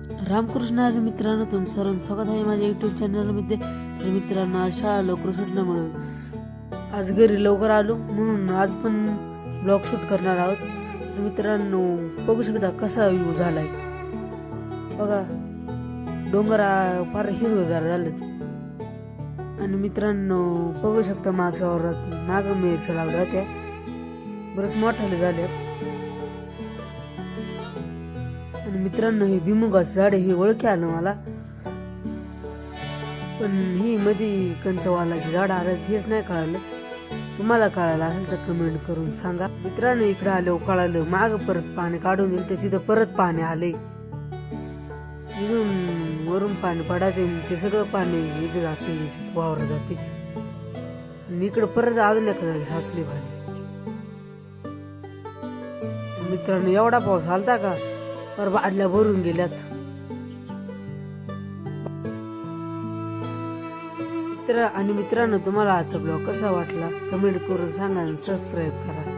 रामकृष्ण हरी मित्रांनो, तुमचं सर्वांचं स्वागत आहे माझ्या यूट्यूब चॅनलमध्ये. तर मित्रांनो, आज शाळा लवकर सुटल्यामुळं आज घरी लवकर आलो, म्हणून आज पण ब्लॉग शूट करणार आहोत. तर मित्रांनो, बघू शकता कसा व्ह्यू झालाय. बघा, डोंगर फार हिरवेगार झाले. आणि मित्रांनो, बघू शकता मागच्या वावरात माग मिरच्या लावल्या होत्या, बरंच मोठाले झाल्यात. आणि मित्रांनो, हे भुईमुगाचं झाड हे ओळखी आलं मला, पण ही मध्ये कंचवालाची झाड आलं हेच नाही कळालं. तुम्हाला कळालं असेल तर कमेंट करून सांगा. मित्रांनो, इकडे आलं कळालं, माग परत पाणी काढून दिलं तर तिथं परत पाणी आले. इथून वरून पाणी पडायचे, ते सगळं पाणी इथे जाते, वावर जाते. आणि इकडं परत अजून एका जागी साचले पाणी. मित्रांनो, एवढा पाऊस आलता का पर बादल्या भरून गेल्यात. मित्रांनो, तुम्हाला आजचा ब्लॉग कसा वाटला कमेंट करून सांगा आणि सबस्क्राईब करा.